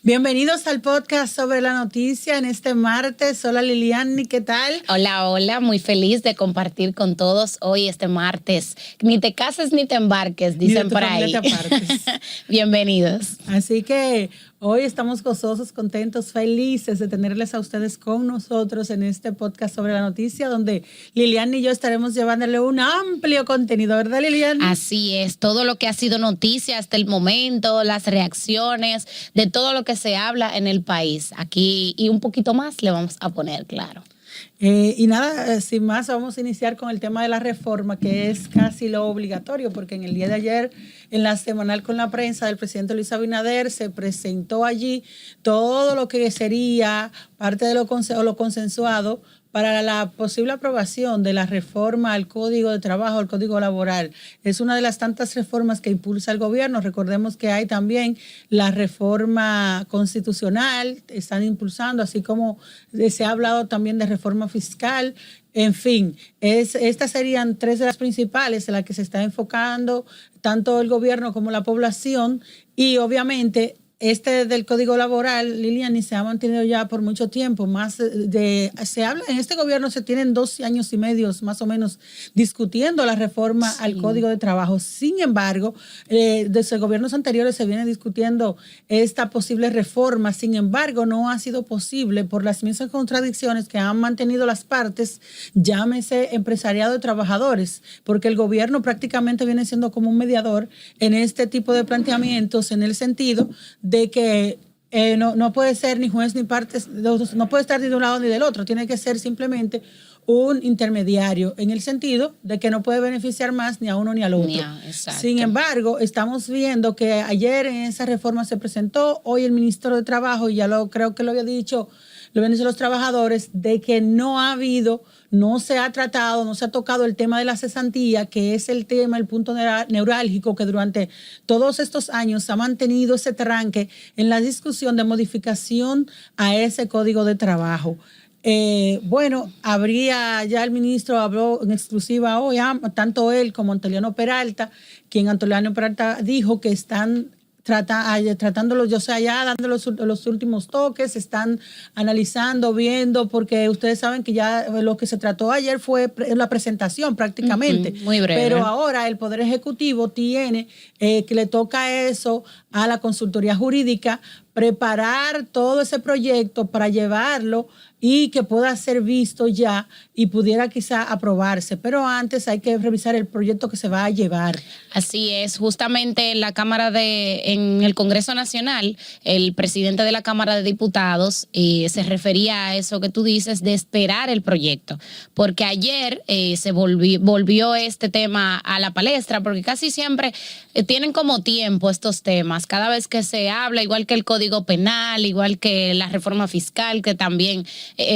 Bienvenidos al podcast sobre la noticia en este martes. Hola Liliani, ¿qué tal? Hola, muy feliz de compartir con todos hoy este martes. Ni te cases ni te embarques, dicen por ahí. Bienvenidos. Así que hoy estamos gozosos, contentos, felices de tenerles a ustedes con nosotros en este podcast sobre la noticia, donde Liliani y yo estaremos llevándole un amplio contenido, ¿verdad, Liliani? Así es, todo lo que ha sido noticia hasta el momento, las reacciones, de todo lo que se habla en el país. Aquí y un poquito más le vamos a poner, claro. Y nada, sin más, vamos a iniciar con el tema de la reforma, que es casi lo obligatorio, porque en el día de ayer, en la semanal con la prensa del presidente Luis Abinader, se presentó allí todo lo que sería parte de lo consensuado para la posible aprobación de la reforma al Código de Trabajo, al Código Laboral. Es una de las tantas reformas que impulsa el gobierno. Recordemos que hay también la reforma constitucional, están impulsando, así como se ha hablado también de reforma fiscal. En fin, estas serían tres de las principales en las que se está enfocando tanto el gobierno como la población, y obviamente este del Código Laboral, Liliani, se ha mantenido ya por mucho tiempo. Se habla, en este gobierno se tienen 2 años y medio más o menos discutiendo la reforma al Código de Trabajo. Sin embargo, desde gobiernos anteriores se viene discutiendo esta posible reforma. Sin embargo, no ha sido posible por las mismas contradicciones que han mantenido las partes, llámese empresariado de trabajadores, porque el gobierno prácticamente viene siendo como un mediador en este tipo de planteamientos, en el sentido de que no puede ser ni juez ni partes, no puede estar ni de un lado ni del otro, tiene que ser simplemente un intermediario, en el sentido de que no puede beneficiar más ni a uno ni al otro. Sin embargo, estamos viendo que ayer en esa reforma se presentó, hoy el ministro de Trabajo, y creo que lo habían dicho los trabajadores, de que no se ha tratado, no se ha tocado el tema de la cesantía, que es el punto neurálgico que durante todos estos años ha mantenido ese tranque en la discusión de modificación a ese Código de Trabajo. Ya el ministro habló en exclusiva hoy, tanto él como Antoliano Peralta, quien Antoliano Peralta dijo que están tratándolo, ya dando los últimos toques, están analizando, viendo, porque ustedes saben que ya lo que se trató ayer fue la presentación prácticamente. Muy breve. Pero ahora el Poder Ejecutivo tiene que le toca eso a la consultoría jurídica, preparar todo ese proyecto para llevarlo y que pueda ser visto ya y pudiera quizá aprobarse. Pero antes hay que revisar el proyecto que se va a llevar. Así es, justamente en el Congreso Nacional, el presidente de la Cámara de Diputados se refería a eso que tú dices, de esperar el proyecto, porque ayer se volvió este tema a la palestra, porque casi siempre tienen como tiempo estos temas, cada vez que se habla, igual que el Código Penal, igual que la reforma fiscal, que también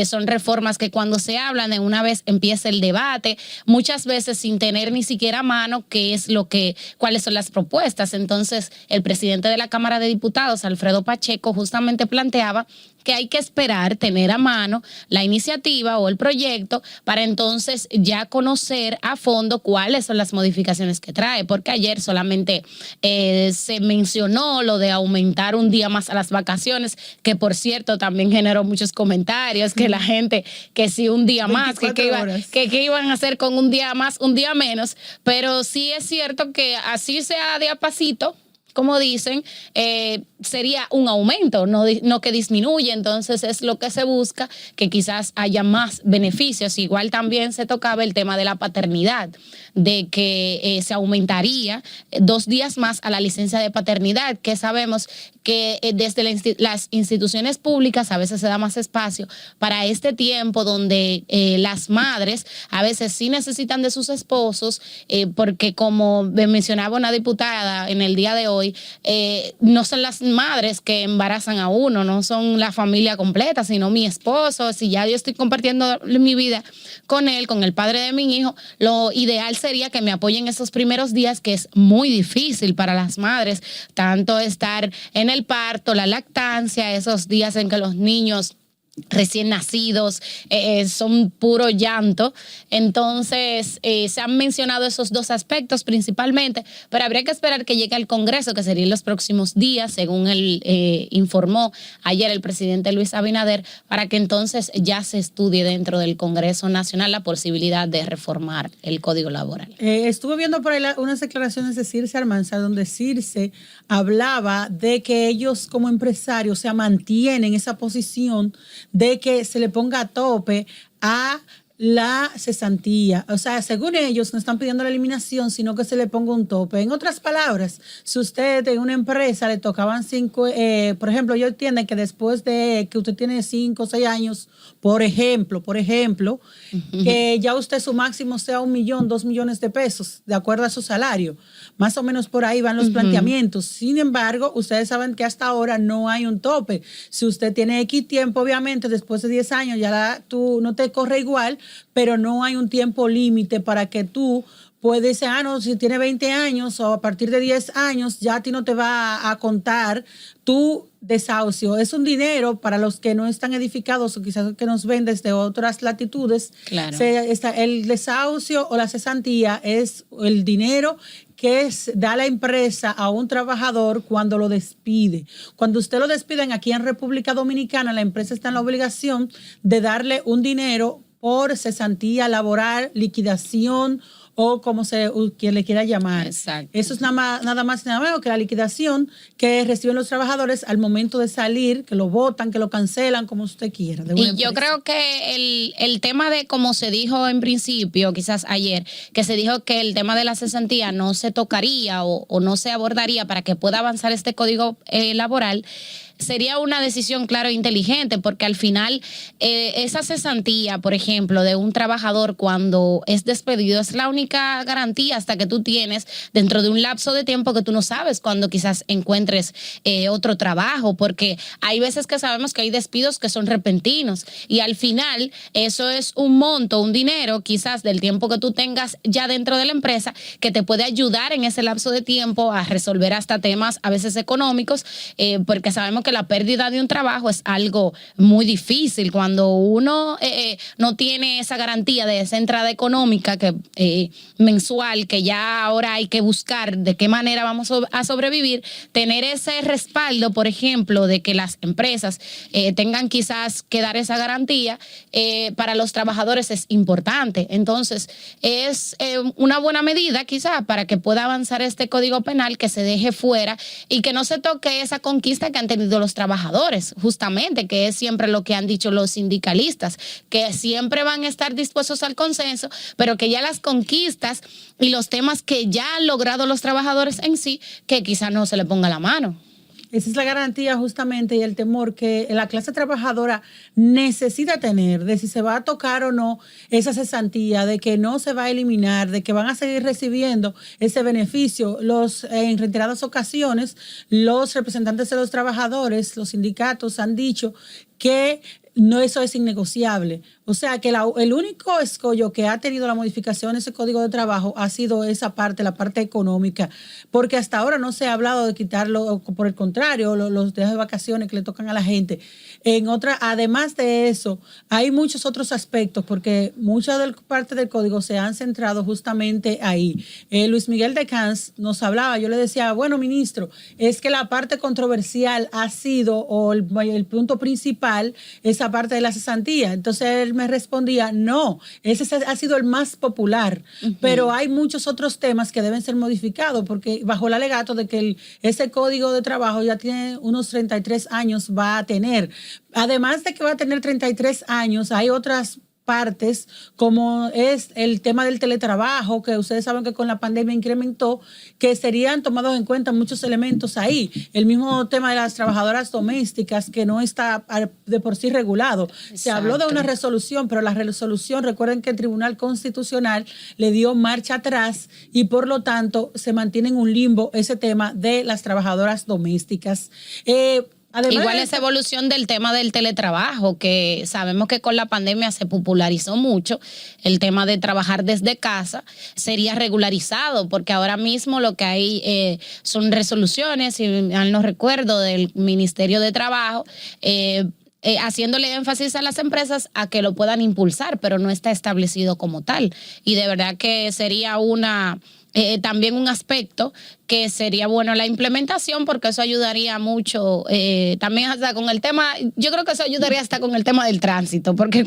son reformas que cuando se hablan de una vez empieza el debate, muchas veces sin tener ni siquiera a mano cuáles son las propuestas. Entonces, el presidente de la Cámara de Diputados, Alfredo Pacheco, justamente planteaba que hay que esperar tener a mano la iniciativa o el proyecto para entonces ya conocer a fondo cuáles son las modificaciones que trae, porque ayer solamente se mencionó lo de aumentar un día más a las vacaciones, que por cierto también generó muchos comentarios, que la gente, que si un día más, que iban a hacer con un día más, un día menos, pero sí es cierto que así sea de a pasito, como dicen, sería un aumento, no que disminuye. Entonces es lo que se busca, que quizás haya más beneficios. Igual también se tocaba el tema de la paternidad, de que se aumentaría 2 días más a la licencia de paternidad, que sabemos que desde las instituciones públicas a veces se da más espacio para este tiempo donde las madres a veces sí necesitan de sus esposos, porque como mencionaba una diputada en el día de hoy, no son las madres que embarazan a uno, no son la familia completa, sino mi esposo. Si ya yo estoy compartiendo mi vida con él, con el padre de mi hijo, lo ideal sería que me apoyen esos primeros días, que es muy difícil para las madres, tanto estar en el parto, la lactancia, esos días en que los niños recién nacidos, son puro llanto. Entonces, se han mencionado esos dos aspectos principalmente, pero habría que esperar que llegue al Congreso, que sería en los próximos días, según él informó ayer el presidente Luis Abinader, para que entonces ya se estudie dentro del Congreso Nacional la posibilidad de reformar el Código Laboral. Estuve viendo por ahí unas declaraciones de Circe Armanza, donde Circe hablaba de que ellos como empresarios se mantienen esa posición de que se le ponga a tope a la cesantía. O sea, según ellos no están pidiendo la eliminación, sino que se le ponga un tope. En otras palabras, si usted en una empresa le tocaban 5, por ejemplo, ellos entienden que después de que usted tiene 5 o 6 años, por ejemplo, que ya usted su máximo sea 1 millón, 2 millones de pesos, de acuerdo a su salario. Más o menos por ahí van los planteamientos. Sin embargo, ustedes saben que hasta ahora no hay un tope. Si usted tiene X tiempo, obviamente, después de 10 años ya tú no te corre igual, pero no hay un tiempo límite para que tú puedes decir, no, si tiene 20 años o a partir de 10 años, ya a ti no te va a contar tu desahucio. Es un dinero para los que no están edificados o quizás que nos ven desde otras latitudes. Claro. El desahucio o la cesantía es el dinero que da la empresa a un trabajador cuando lo despide. Cuando usted lo despiden aquí en República Dominicana, la empresa está en la obligación de darle un dinero por cesantía laboral, liquidación o como quien le quiera llamar. Exacto. Eso es nada más y nada menos que la liquidación que reciben los trabajadores al momento de salir, que lo votan, que lo cancelan, como usted quiera. Y yo creo que el tema de, como se dijo en principio, quizás ayer, que se dijo que el tema de la cesantía no se tocaría o no se abordaría para que pueda avanzar este código laboral, sería una decisión, claro, inteligente, porque al final esa cesantía, por ejemplo, de un trabajador cuando es despedido es la única garantía hasta que tú tienes dentro de un lapso de tiempo que tú no sabes cuando quizás encuentres otro trabajo, porque hay veces que sabemos que hay despidos que son repentinos y al final eso es un monto, un dinero quizás del tiempo que tú tengas ya dentro de la empresa que te puede ayudar en ese lapso de tiempo a resolver hasta temas a veces económicos, porque sabemos que la pérdida de un trabajo es algo muy difícil cuando uno no tiene esa garantía de esa entrada económica mensual que ya ahora hay que buscar de qué manera vamos a sobrevivir. Tener ese respaldo, por ejemplo, de que las empresas tengan quizás que dar esa garantía para los trabajadores es importante. Entonces es una buena medida quizás para que pueda avanzar este código penal, que se deje fuera y que no se toque esa conquista que han tenido los trabajadores, justamente, que es siempre lo que han dicho los sindicalistas, que siempre van a estar dispuestos al consenso, pero que ya las conquistas y los temas que ya han logrado los trabajadores en sí, que quizás no se le ponga la mano. Esa es la garantía justamente y el temor que la clase trabajadora necesita tener de si se va a tocar o no esa cesantía, de que no se va a eliminar, de que van a seguir recibiendo ese beneficio. En reiteradas ocasiones, los representantes de los trabajadores, los sindicatos han dicho que no, eso es innegociable. O sea que el único escollo que ha tenido la modificación de ese código de trabajo ha sido esa parte, la parte económica, porque hasta ahora no se ha hablado de quitarlo, por el contrario, los días de vacaciones que le tocan a la gente. Además de eso, hay muchos otros aspectos, porque mucha parte del código se han centrado justamente ahí. Luis Miguel de Camps nos hablaba, yo le decía, bueno, ministro, es que la parte controversial ha sido, o el punto principal, esa parte de la cesantía. Entonces él me respondía, no, ese ha sido el más popular, pero hay muchos otros temas que deben ser modificados, porque bajo el alegato de que ese código de trabajo ya tiene unos 33 años, va a tener. Además de que va a tener 33 años, hay otras partes, como es el tema del teletrabajo, que ustedes saben que con la pandemia incrementó, que serían tomados en cuenta muchos elementos ahí. El mismo tema de las trabajadoras domésticas, que no está de por sí regulado. Exacto. Se habló de una resolución, pero la resolución, recuerden que el Tribunal Constitucional le dio marcha atrás y por lo tanto se mantiene en un limbo ese tema de las trabajadoras domésticas. Además, igual esa evolución del tema del teletrabajo, que sabemos que con la pandemia se popularizó mucho, el tema de trabajar desde casa sería regularizado, porque ahora mismo lo que hay son resoluciones, si mal no recuerdo, del Ministerio de Trabajo, haciéndole énfasis a las empresas a que lo puedan impulsar, pero no está establecido como tal. Y de verdad que sería también un aspecto que sería bueno la implementación, porque eso ayudaría mucho también hasta con el tema, yo creo que eso ayudaría hasta con el tema del tránsito, porque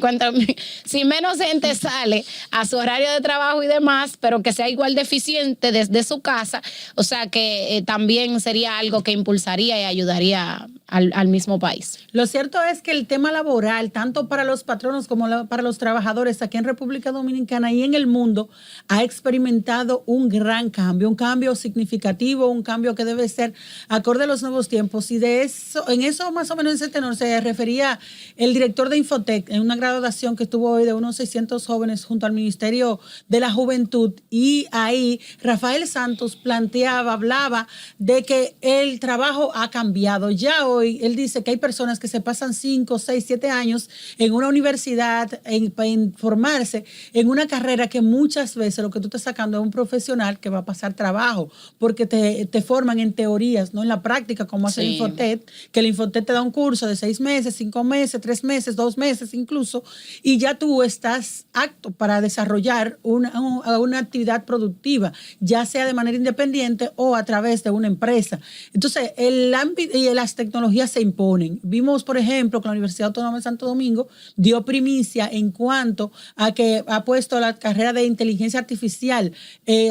si menos gente sale a su horario de trabajo y demás, pero que sea igual de eficiente desde su casa, o sea que también sería algo que impulsaría y ayudaría al mismo país. Lo cierto es que el tema laboral, tanto para los patronos como para los trabajadores aquí en República Dominicana y en el mundo, ha experimentado un gran cambio, un cambio significativo, un cambio que debe ser acorde a los nuevos tiempos. Y en eso más o menos ese tenor se refería el director de Infotec en una graduación que estuvo hoy de unos 600 jóvenes junto al Ministerio de la Juventud, y ahí Rafael Santos hablaba de que el trabajo ha cambiado. Ya hoy él dice que hay personas que se pasan 5, 6, 7 años en una universidad en formarse en una carrera que muchas veces lo que tú estás sacando es un profesional que va a pasar trabajo, porque te forman en teorías, no en la práctica, como hace el Infotec, que el Infotec te da un curso de 6 meses, 5 meses, 3 meses, 2 meses incluso, y ya tú estás apto para desarrollar una actividad productiva, ya sea de manera independiente o a través de una empresa. Entonces, el ámbito y las tecnologías se imponen. Vimos, por ejemplo, que la Universidad Autónoma de Santo Domingo dio primicia en cuanto a que ha puesto la carrera de inteligencia artificial,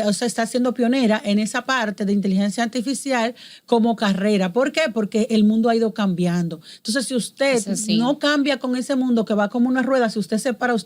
o sea, está siendo pionera en esa parte de inteligencia artificial como carrera. ¿Por qué? Porque el mundo ha ido cambiando. Entonces, si usted no cambia con ese mundo que va como una rueda, si usted se para,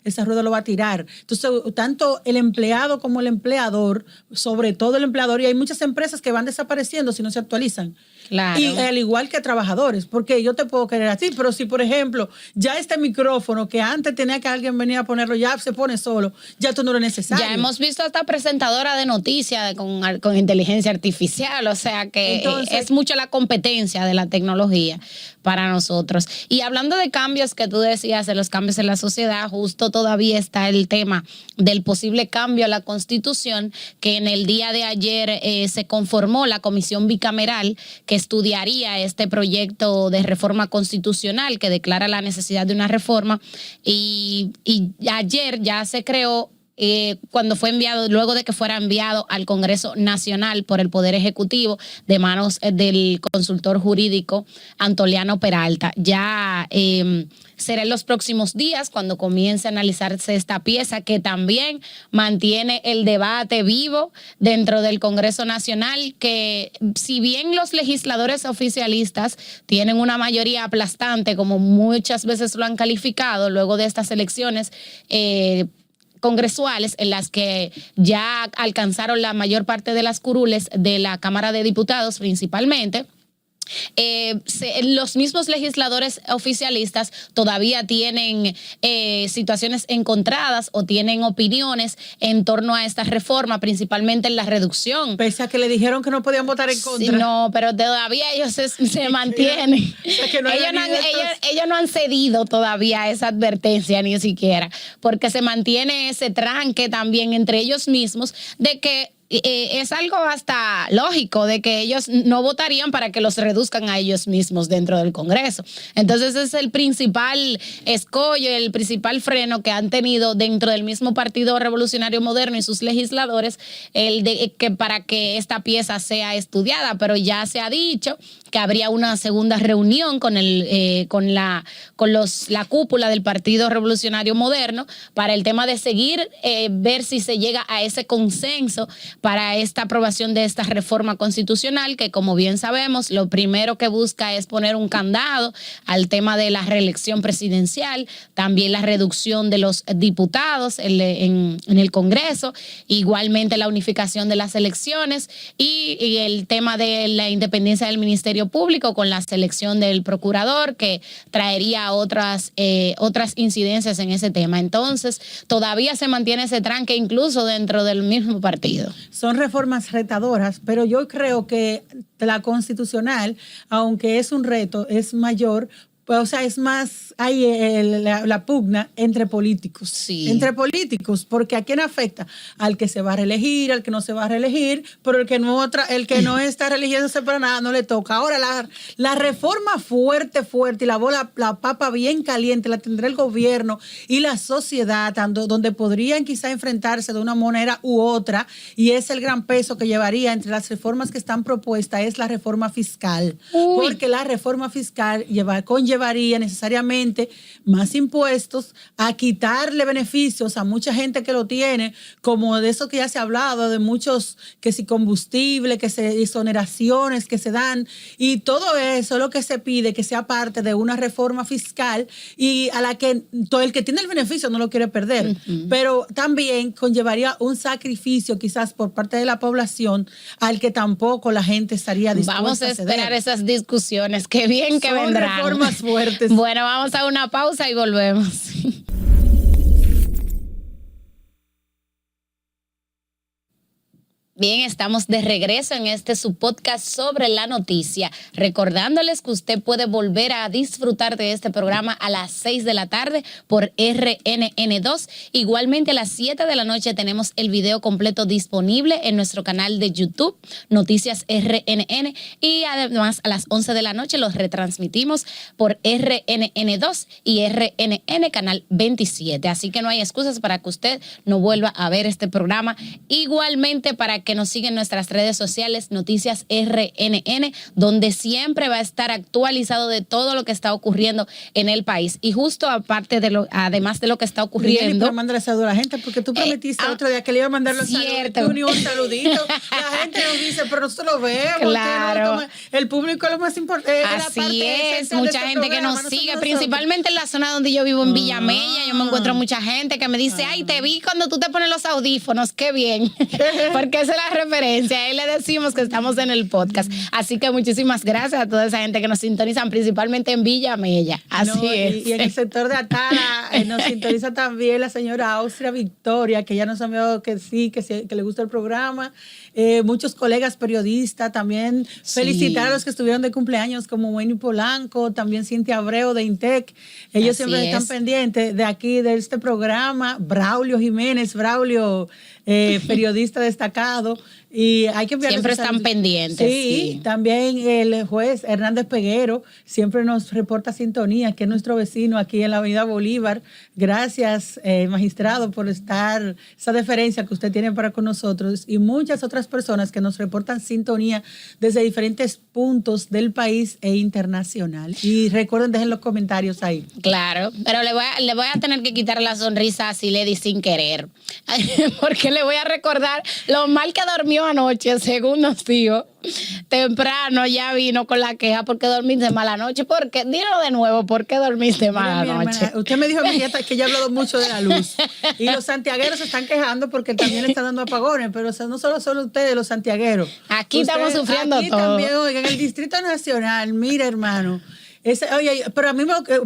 esa rueda lo va a tirar. Entonces, tanto el empleado como el empleador, sobre todo el empleador, y hay muchas empresas que van desapareciendo si no se actualizan. Claro. Y al igual que trabajadores, porque yo te puedo querer así, pero si, por ejemplo, ya este micrófono que antes tenía que alguien venir a ponerlo, ya se pone solo, ya esto no lo es necesario. Ya hemos visto hasta presentadora de noticias con inteligencia artificial, o sea que entonces, es mucho la competencia de la tecnología para nosotros. Y hablando de cambios que tú decías, de los cambios en la sociedad, justo todavía está el tema del posible cambio a la Constitución, que en el día de ayer se conformó la comisión bicameral que estudiaría este proyecto de reforma constitucional que declara la necesidad de una reforma, y ayer ya se creó, cuando fue enviado, luego de que fuera enviado al Congreso Nacional por el Poder Ejecutivo de manos del consultor jurídico Antoliano Peralta. Ya será en los próximos días cuando comience a analizarse esta pieza, que también mantiene el debate vivo dentro del Congreso Nacional, que si bien los legisladores oficialistas tienen una mayoría aplastante, como muchas veces lo han calificado luego de estas elecciones congresuales en las que ya alcanzaron la mayor parte de las curules de la Cámara de Diputados principalmente, los mismos legisladores oficialistas todavía tienen situaciones encontradas o tienen opiniones en torno a esta reforma, principalmente en la reducción. Pese a que le dijeron que no podían votar en contra. Sí, no, pero todavía ellos se mantienen. O sea, que no ellos no han cedido todavía esa advertencia ni siquiera, porque se mantiene ese tranque también entre ellos mismos de que es algo hasta lógico de que ellos no votarían para que los reduzcan a ellos mismos dentro del Congreso. Entonces es el principal escollo, el principal freno que han tenido dentro del mismo Partido Revolucionario Moderno y sus legisladores, que para que esta pieza sea estudiada, pero ya se ha dicho que habría una segunda reunión con la cúpula del Partido Revolucionario Moderno para el tema de seguir, ver si se llega a ese consenso para esta aprobación de esta reforma constitucional, que como bien sabemos, lo primero que busca es poner un candado al tema de la reelección presidencial, también la reducción de los diputados en el Congreso, igualmente la unificación de las elecciones y el tema de la independencia del Ministerio Público con la selección del procurador, que traería otras incidencias en ese tema. Entonces, todavía se mantiene ese tranque incluso dentro del mismo partido. Son reformas retadoras, pero yo creo que la constitucional, aunque es un reto, es mayor pues, o sea, es más, hay la pugna entre políticos. Sí. Entre políticos, porque ¿a quién afecta? Al que se va a reelegir, al que no se va a reelegir, pero el que no está religiéndose para nada no le toca. Ahora, la reforma fuerte y la papa bien caliente la tendrá el gobierno y la sociedad, donde podrían quizá enfrentarse de una manera u otra, y es el gran peso que llevaría entre las reformas que están propuestas, es la reforma fiscal. Porque la reforma fiscal conllevaría necesariamente más impuestos, a quitarle beneficios a mucha gente que lo tiene, como de eso que ya se ha hablado, de muchos, que si combustible, que se exoneraciones que se dan, y todo eso es lo que se pide que sea parte de una reforma fiscal, y a la que todo el que tiene el beneficio no lo quiere perder, pero también conllevaría un sacrificio quizás por parte de la población al que tampoco la gente estaría dispuesta Vamos a ceder. esperar esas discusiones, qué bien que Son vendrán. reformas fuertes. Bueno, vamos a una pausa y volvemos. Bien, estamos de regreso en su podcast sobre la noticia, recordándoles que usted puede volver a disfrutar de este programa a las 6 de la tarde por RNN2. Igualmente a las 7 de la noche tenemos el video completo disponible en nuestro canal de YouTube, Noticias RNN, y además a las 11 de la noche los retransmitimos por RNN2 y RNN Canal 27. Así que no hay excusas para que usted no vuelva a ver este programa. Igualmente para que nos sigan en nuestras redes sociales, Noticias RNN, donde siempre va a estar actualizado de todo lo que está ocurriendo en el país. Y justo además de lo que está ocurriendo. Mándale saludo a la gente, porque tú prometiste otro día que le iba a mandar los saludos, ni un saludito. La gente nos dice, pero nosotros lo vemos. Claro. El público es lo más importante. Así es, mucha gente que nos sigue, principalmente en la zona donde yo vivo, en Villamella. Yo me encuentro mucha gente que me dice, ay, te vi cuando tú te pones los audífonos, qué bien. Porque esa es la referencia. Ahí le decimos que estamos en el podcast. Así que muchísimas gracias a toda esa gente que nos sintonizan, principalmente en Villamella. Así es. Y en el sector de Atala nos sintoniza también la señora Austria Victoria, que ya nos ha enviado que sí, que le gusta el programa. Muchos colegas periodistas también. Sí. Felicitar a los que estuvieron de cumpleaños, como Wendy Polanco, también Cintia Abreu de Intec. Ellos siempre están pendientes de aquí, de este programa. Braulio Jiménez, periodista destacado. Y hay que siempre están pendientes. Sí, también el juez Hernández Peguero siempre nos reporta sintonía, que es nuestro vecino aquí en la Avenida Bolívar. Gracias, magistrado, por esa deferencia que usted tiene para con nosotros, y muchas otras personas que nos reportan sintonía desde diferentes puntos del país e internacional. Y recuerden, dejen los comentarios ahí. Claro, pero le voy a tener que quitar la sonrisa a Siledi sin querer, porque le voy a recordar lo mal que dormió anoche, según nos dijo. Temprano ya vino con la queja porque dormiste mala noche. Dilo de nuevo, ¿por qué dormiste mala noche? Hermana, usted me dijo que ya ha hablado mucho de la luz. Y los santiagueros se están quejando porque también le están dando apogones, pero no solo son ustedes los santiagueros. Aquí estamos sufriendo aquí todo. También, oigan, en el Distrito Nacional, mira, hermano. Oye, pero a mí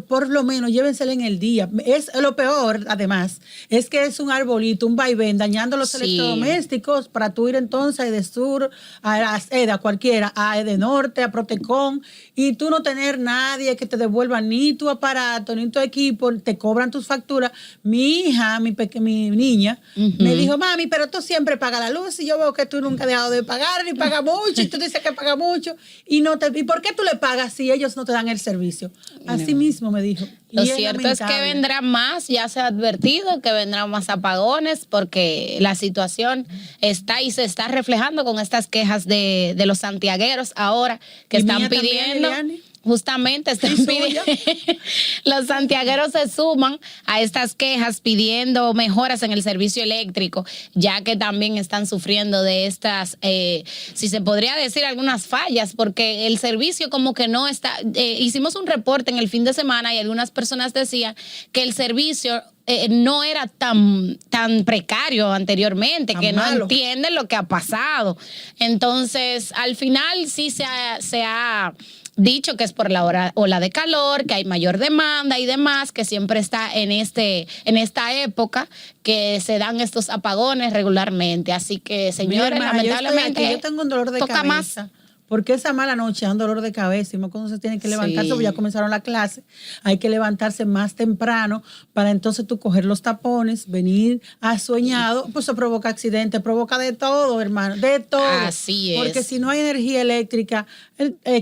por lo menos llévensela en el día. Es lo peor, además, es que es un arbolito, un vaivén, dañando los electrodomésticos para tú ir entonces a Edesur, a EDA, cualquiera, a Edenorte, a Protecon, y tú no tener nadie que te devuelva ni tu aparato, ni tu equipo, te cobran tus facturas. Mi hija, mi niña, me dijo, mami, pero tú siempre pagas la luz, y yo veo que tú nunca has dejado de pagar, ni pagas mucho, y tú dices que pagas mucho, ¿y por qué tú le pagas si ellos no te dan el servicio? Así mismo me dijo. Lo cierto es que vendrán más, ya se ha advertido que vendrán más apagones, porque la situación está y se está reflejando con estas quejas de los santiagueros ahora, que están pidiendo... Justamente están pidiendo, los santiagueros se suman a estas quejas pidiendo mejoras en el servicio eléctrico, ya que también están sufriendo de estas, si se podría decir, algunas fallas, porque el servicio como que no está. Hicimos un reporte en el fin de semana y algunas personas decían que el servicio no era tan precario anteriormente, tan que malo. No entienden lo que ha pasado. Entonces, al final sí se ha dicho que es por la ola de calor, que hay mayor demanda y demás, que siempre está en esta época que se dan estos apagones regularmente. Así que, señores, lamentablemente yo tengo un dolor de cabeza. porque esa mala noche da un dolor de cabeza, y más cuando se tiene que levantarse, porque ya comenzaron la clase, hay que levantarse más temprano para entonces tú coger los tapones, venir asueñado, pues eso provoca accidentes, provoca de todo, hermano, de todo. Así es. Porque si no hay energía eléctrica,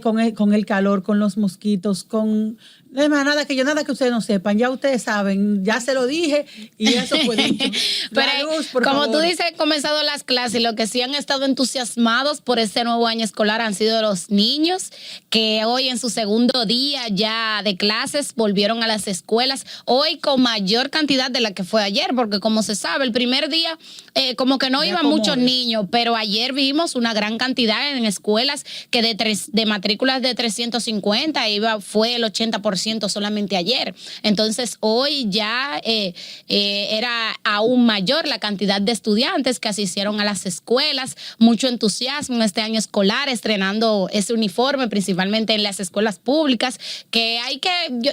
con el calor, con los mosquitos, con... Nada que ustedes no sepan, ya ustedes saben, ya se lo dije y eso fue dicho. Pero luz, como favor. tú dices, han comenzado las clases y lo que sí han estado entusiasmados por este nuevo año escolar han sido los niños que hoy en su segundo día ya de clases volvieron a las escuelas, hoy con mayor cantidad de la que fue ayer, porque como se sabe, el primer día como que no iban muchos niños, pero ayer vimos una gran cantidad en escuelas que de matrículas de 350 fue el 80% solamente ayer. Entonces hoy ya era aún mayor la cantidad de estudiantes que asistieron a las escuelas, mucho entusiasmo en este año escolar, estrenando ese uniforme, principalmente en las escuelas públicas, que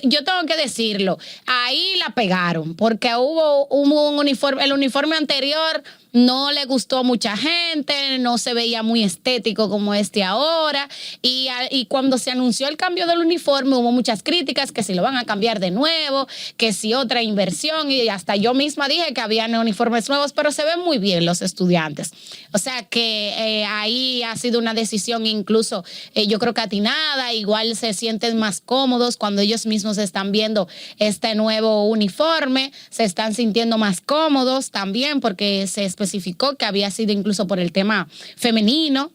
yo tengo que decirlo, ahí la pegaron, porque hubo un uniforme, el uniforme anterior no le gustó a mucha gente, no se veía muy estético como este ahora, y cuando se anunció el cambio del uniforme hubo muchas críticas, que si lo van a cambiar de nuevo, que si otra inversión, y hasta yo misma dije que habían uniformes nuevos, pero se ven muy bien los estudiantes. O sea que ahí ha sido una decisión incluso, yo creo que atinada, igual se sienten más cómodos cuando ellos mismos están viendo este nuevo uniforme, se están sintiendo más cómodos también porque se especificó que había sido incluso por el tema femenino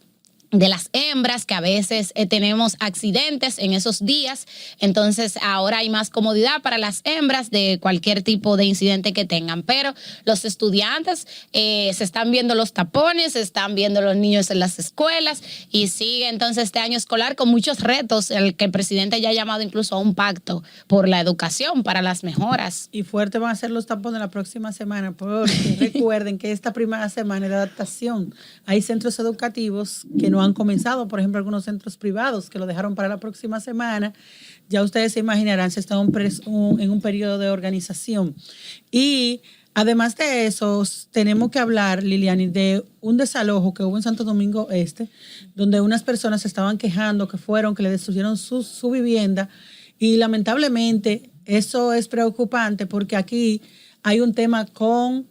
de las hembras, que a veces tenemos accidentes en esos días, entonces ahora hay más comodidad para las hembras de cualquier tipo de incidente que tengan, pero los estudiantes se están viendo los tapones, se están viendo los niños en las escuelas, y sigue entonces este año escolar con muchos retos, el que el presidente ya ha llamado incluso a un pacto por la educación para las mejoras. Y fuerte van a ser los tapones la próxima semana, porque recuerden que esta primera semana es de adaptación. Hay centros educativos que no han comenzado, por ejemplo, algunos centros privados que lo dejaron para la próxima semana. Ya ustedes se imaginarán, se está en un periodo de organización. Y además de eso, tenemos que hablar, Liliani, de un desalojo que hubo en Santo Domingo Este, donde unas personas se estaban quejando que le destruyeron su vivienda, y lamentablemente eso es preocupante porque aquí hay un tema con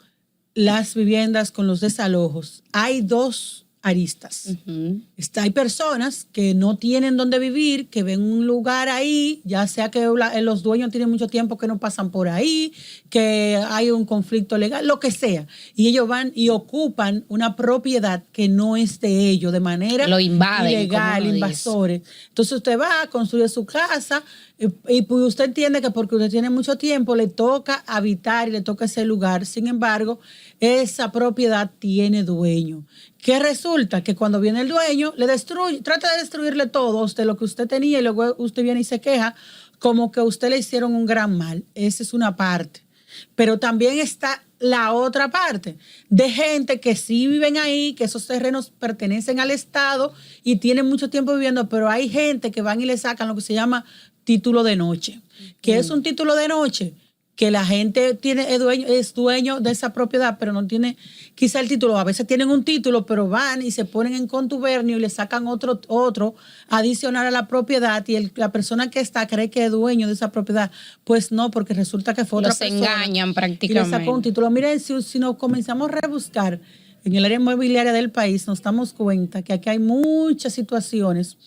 las viviendas, con los desalojos. Hay dos aristas. Uh-huh. Hay personas que no tienen dónde vivir, que ven un lugar ahí, ya sea que los dueños tienen mucho tiempo que no pasan por ahí, que hay un conflicto legal, lo que sea, y ellos van y ocupan una propiedad que no es de ellos, de manera ilegal, invasores. Entonces usted va a construir su casa y pues usted entiende que porque usted tiene mucho tiempo le toca habitar y le toca ese lugar. Sin embargo, esa propiedad tiene dueño. ¿Qué resulta? Que cuando viene el dueño, le destruye, trata de destruirle todo a usted, lo que usted tenía, y luego usted viene y se queja como que a usted le hicieron un gran mal. Esa es una parte. Pero también está la otra parte de gente que sí viven ahí, que esos terrenos pertenecen al Estado y tienen mucho tiempo viviendo, pero hay gente que van y le sacan lo que se llama título de noche. ¿Qué es un título de noche? Que la gente es dueño de esa propiedad, pero no tiene quizá el título. A veces tienen un título, pero van y se ponen en contubernio y le sacan otro adicional a la propiedad, y la persona que está cree que es dueño de esa propiedad. Pues no, porque resulta que fue otra persona. Los engañan prácticamente. Y le sacó un título. Miren, si nos comenzamos a rebuscar en el área inmobiliaria del país, nos damos cuenta que aquí hay muchas situaciones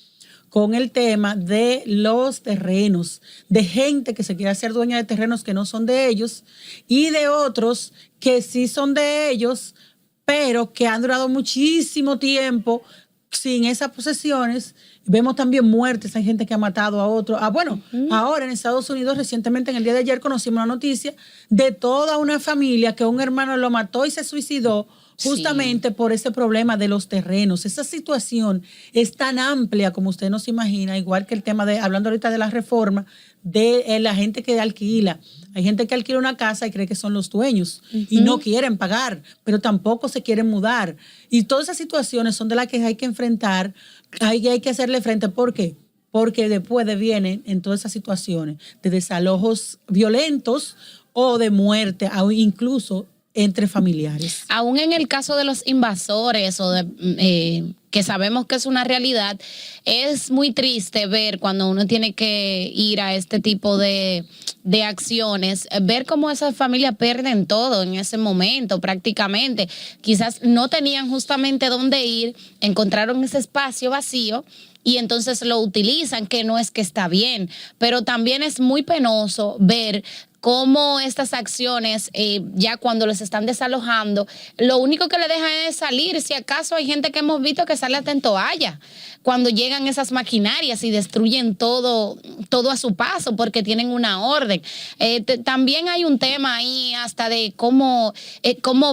con el tema de los terrenos, de gente que se quiere hacer dueña de terrenos que no son de ellos, y de otros que sí son de ellos, pero que han durado muchísimo tiempo sin esas posesiones. Vemos también muertes, hay gente que ha matado a otro. Ahora en Estados Unidos, recientemente, en el día de ayer, conocimos la noticia de toda una familia que un hermano lo mató y se suicidó, justamente por ese problema de los terrenos. Esa situación es tan amplia como usted no se imagina, igual que el tema hablando ahorita de la reforma, de la gente que alquila. Hay gente que alquila una casa y cree que son los dueños y no quieren pagar, pero tampoco se quieren mudar. Y todas esas situaciones son de las que hay que enfrentar, hay que hacerle frente. ¿Por qué? Porque después vienen en todas esas situaciones de desalojos violentos o de muerte, o incluso entre familiares. Aún en el caso de los invasores o de que sabemos que es una realidad, es muy triste ver cuando uno tiene que ir a este tipo de acciones, ver cómo esas familias pierden todo en ese momento prácticamente. Quizás no tenían justamente dónde ir, encontraron ese espacio vacío y entonces lo utilizan, que no es que está bien, pero también es muy penoso ver cómo estas acciones, ya cuando los están desalojando, lo único que le dejan es salir. Si acaso hay gente que hemos visto que sale hasta en toalla cuando llegan esas maquinarias y destruyen todo a su paso porque tienen una orden. También hay un tema ahí hasta de cómo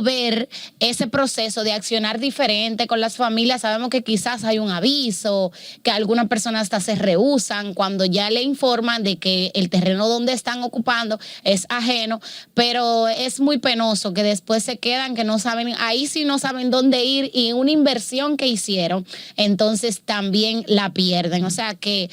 ver ese proceso de accionar diferente con las familias. Sabemos que quizás hay un aviso, que algunas personas hasta se rehúsan cuando ya le informan de que el terreno donde están ocupando es ajeno, pero es muy penoso que después se quedan, que no saben, ahí sí no saben dónde ir, y una inversión que hicieron, entonces también la pierden. O sea que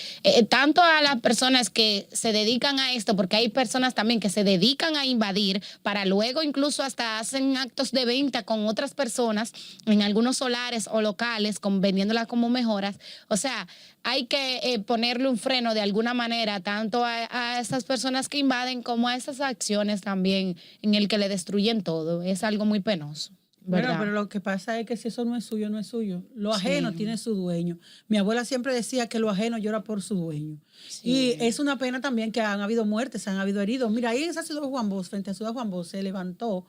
tanto a las personas que se dedican a esto, porque hay personas también que se dedican a invadir para luego incluso hasta hacen actos de venta con otras personas en algunos solares o locales, vendiéndolas como mejoras. O sea, hay que ponerle un freno de alguna manera tanto a esas personas que invaden como a esas acciones también en el que le destruyen todo. Es algo muy penoso, ¿verdad? Bueno, pero lo que pasa es que si eso no es suyo, no es suyo. Lo ajeno tiene su dueño. Mi abuela siempre decía que lo ajeno llora por su dueño. Sí. Y es una pena también que han habido muertes, han habido heridos. Mira, ahí en esa ciudad de Juan Bosch, frente a Ciudad Juan Bosch, se levantó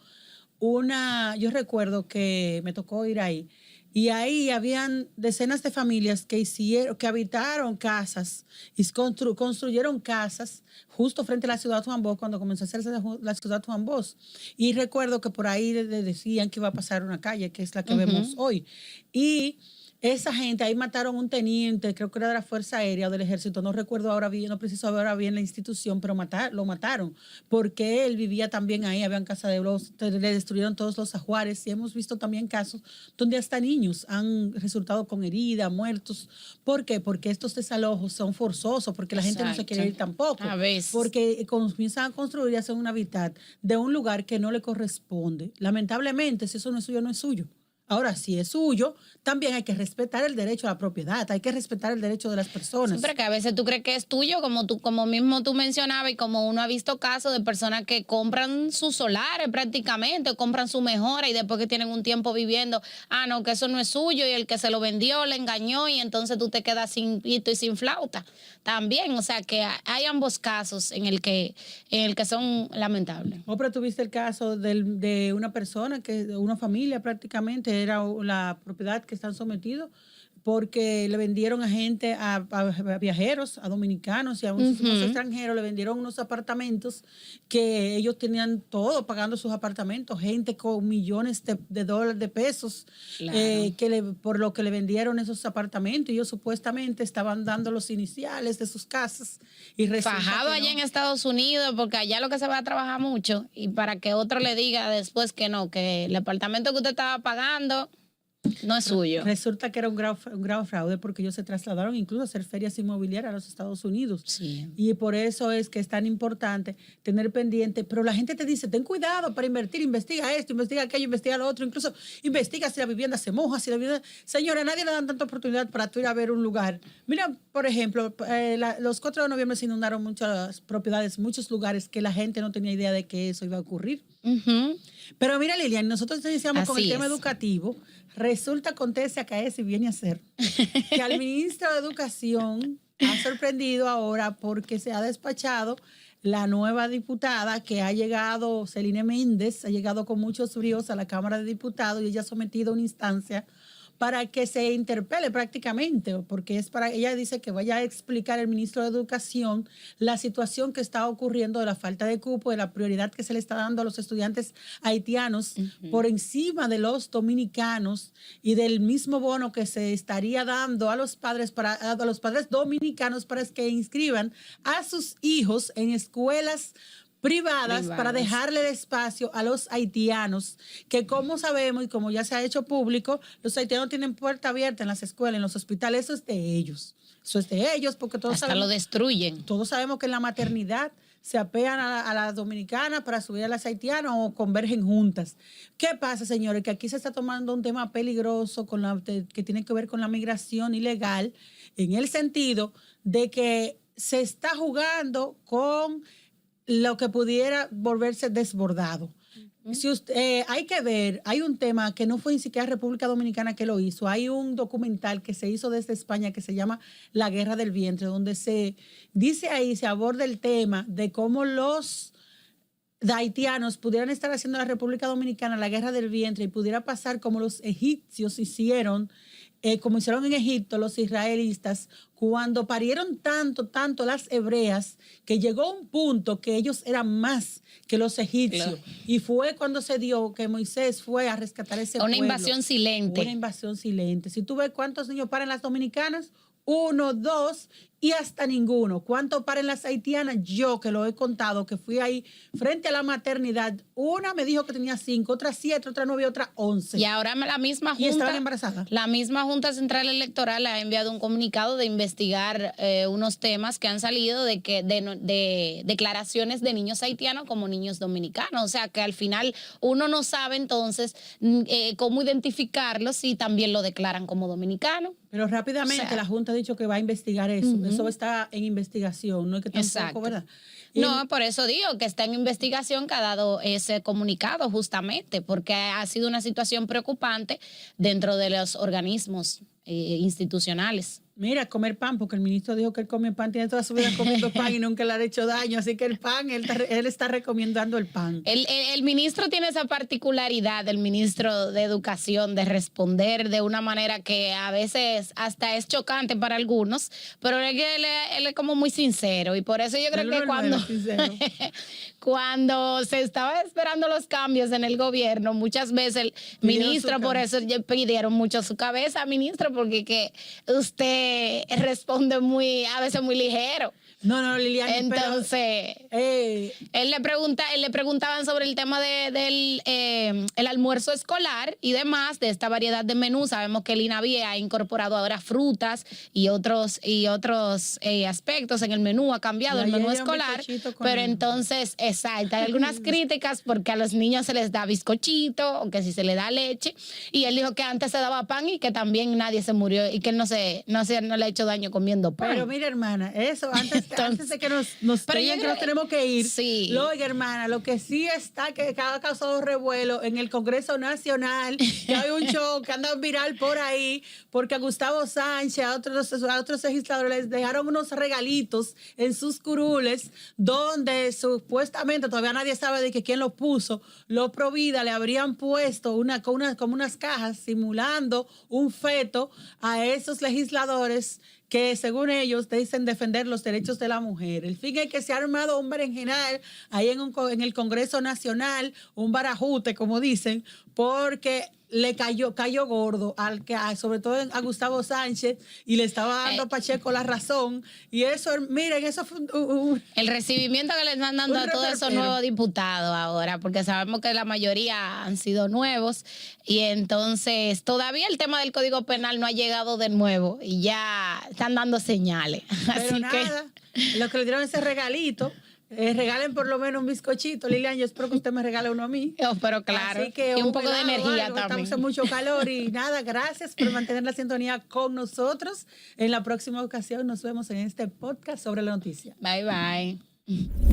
yo recuerdo que me tocó ir ahí, y ahí habían decenas de familias que habitaron casas y construyeron casas justo frente a la ciudad de Juan Bosch cuando comenzó a hacerse la ciudad de Juan Bosch. Y recuerdo que por ahí decían que iba a pasar una calle, que es la que vemos hoy. Y esa gente, ahí mataron un teniente, creo que era de la Fuerza Aérea o del Ejército, no recuerdo ahora bien, no preciso ahora bien la institución, pero lo mataron, porque él vivía también ahí, habían casa de los, le destruyeron todos los ajuares, y hemos visto también casos donde hasta niños han resultado con heridas, muertos. ¿Por qué? Porque estos desalojos son forzosos, porque la gente no se quiere ir tampoco, a veces. Porque comienzan a construir y hacer un hábitat de un lugar que no le corresponde. Lamentablemente, si eso no es suyo, no es suyo. Ahora, si es suyo, también hay que respetar el derecho a la propiedad, hay que respetar el derecho de las personas. Siempre que a veces tú crees que es tuyo, como mismo tú mencionabas, y como uno ha visto casos de personas que compran sus solares prácticamente, o compran su mejora, y después que tienen un tiempo viviendo, no, que eso no es suyo, y el que se lo vendió le engañó, y entonces tú te quedas sin pito y sin flauta. También, o sea que hay ambos casos en el que son lamentables. Pero tuviste el caso de una persona, una familia prácticamente, era la propiedad que están sometidos porque le vendieron a gente, a viajeros, a dominicanos y a muchísimos extranjeros, le vendieron unos apartamentos que ellos tenían todo pagando sus apartamentos, gente con millones de dólares, de pesos, claro. Por lo que le vendieron esos apartamentos. Ellos supuestamente estaban dando los iniciales de sus casas. Y fajado allá en Estados Unidos, porque allá lo que se va a trabajar mucho, y para que otro le diga después que no, que el apartamento que usted estaba pagando no es suyo. Resulta que era un grave fraude, porque ellos se trasladaron incluso a hacer ferias inmobiliarias a los Estados Unidos. Sí. Y por eso es que es tan importante tener pendiente. Pero la gente te dice, ten cuidado para invertir, investiga esto, investiga aquello, investiga lo otro. Incluso investiga si la vivienda se moja, si la vivienda... Señora, a nadie le dan tanta oportunidad para tú ir a ver un lugar. Mira, por ejemplo, los 4 de noviembre se inundaron muchas propiedades, muchos lugares que la gente no tenía idea de que eso iba a ocurrir. Pero mira, Lilian, nosotros iniciamos con el tema educativo. Resulta, acontece, acaece y viene a ser que al ministro de Educación ha sorprendido ahora porque se ha despachado la nueva diputada que ha llegado, Celine Méndez, ha llegado con muchos bríos a la Cámara de Diputados, y ella ha sometido una instancia para que se interpele prácticamente, porque ella dice que vaya a explicar al ministro de Educación la situación que está ocurriendo de la falta de cupo, de la prioridad que se le está dando a los estudiantes haitianos por encima de los dominicanos, y del mismo bono que se estaría dando a los padres dominicanos para que inscriban a sus hijos en escuelas privadas para dejarle el espacio a los haitianos, que como sabemos y como ya se ha hecho público, los haitianos tienen puerta abierta en las escuelas, en los hospitales. Eso es de ellos. Eso es de ellos, porque todos hasta sabemos, lo destruyen. Todos sabemos que en la maternidad se apean a las dominicanas para subir a las haitianas o convergen juntas. ¿Qué pasa, señores? Que aquí se está tomando un tema peligroso que tiene que ver con la migración ilegal, en el sentido de que se está jugando con lo que pudiera volverse desbordado. Si usted, hay que ver, hay un tema que no fue ni siquiera República Dominicana que lo hizo, hay un documental que se hizo desde España que se llama La Guerra del Vientre, donde se dice ahí, se aborda el tema de cómo los haitianos pudieran estar haciendo en la República Dominicana la Guerra del Vientre y pudiera pasar como los egipcios hicieron, como hicieron en Egipto los israelitas, cuando parieron tanto las hebreas, que llegó un punto que ellos eran más que los egipcios. Claro. Y fue cuando se dio que Moisés fue a rescatar ese pueblo. Una invasión silente. Una invasión silente. Si tú ves cuántos niños paran las dominicanas, 1, 2 y hasta ninguno. ¿Cuánto paren las haitianas? Yo que lo he contado, que fui ahí frente a la maternidad, una me dijo que tenía 5, otra 7, otra 9, otra 11. Y ahora la misma junta. Y estaban embarazadas. La misma Junta Central Electoral ha enviado un comunicado de investigar unos temas que han salido de declaraciones de niños haitianos como niños dominicanos. O sea que al final uno no sabe entonces cómo identificarlos si también lo declaran como dominicano. Pero rápidamente, o sea, la Junta ha dicho que va a investigar eso. Eso está en investigación, no es que tampoco, exacto. ¿verdad? No, por eso digo que está en investigación, que ha dado ese comunicado justamente, porque ha sido una situación preocupante dentro de los organismos institucionales. Mira, comer pan, porque el ministro dijo que él come pan, tiene toda su vida comiendo pan y nunca le ha hecho daño, así que el pan, él está recomendando el pan. El ministro tiene esa particularidad, el ministro de Educación, de responder de una manera que a veces hasta es chocante para algunos, pero él es como muy sincero y por eso yo creo que cuando se estaba esperando los cambios en el gobierno, muchas veces el ministro, por eso pidieron mucho su cabeza, ministro, porque que usted responde a veces muy ligero. No, Liliana. Entonces, él le preguntaban sobre el tema del el almuerzo escolar y demás, de esta variedad de menús. Sabemos que el INAVIE ha incorporado ahora frutas y otros aspectos en el menú, ha cambiado el menú escolar. Pero entonces, exacto, hay algunas críticas porque a los niños se les da bizcochito o que si se le da leche. Y él dijo que antes se daba pan y que también nadie se murió y que él no le ha hecho daño comiendo pan. Pero mira, hermana, eso antes de que nos digan que nos tenemos que ir. Sí. Luego, hermana, lo que sí está que ha causado revuelo en el Congreso Nacional, que hay un show que anda viral por ahí, porque a Gustavo Sánchez, a otros legisladores les dejaron unos regalitos en sus curules, donde supuestamente, todavía nadie sabe de que quién los puso, los Provida le habrían puesto como unas cajas simulando un feto a esos legisladores que según ellos dicen defender los derechos de la mujer. El fin es que se ha armado un berenjenal ahí en el Congreso Nacional, un barajute, como dicen, porque le cayó gordo sobre todo a Gustavo Sánchez, y le estaba dando a Pacheco la razón. Y eso, miren, eso fue el recibimiento que le están dando a todos esos nuevos diputados ahora, porque sabemos que la mayoría han sido nuevos, y entonces todavía el tema del Código Penal no ha llegado de nuevo y ya están dando señales. Pero así nada, lo que le dieron ese regalito. Regalen por lo menos un bizcochito, Lilian. Yo espero que usted me regale uno a mí. Pero claro, así que y un poco de energía también. Estamos en mucho calor y nada, gracias por mantener la sintonía con nosotros. En la próxima ocasión nos vemos en este podcast sobre la noticia. Bye, bye.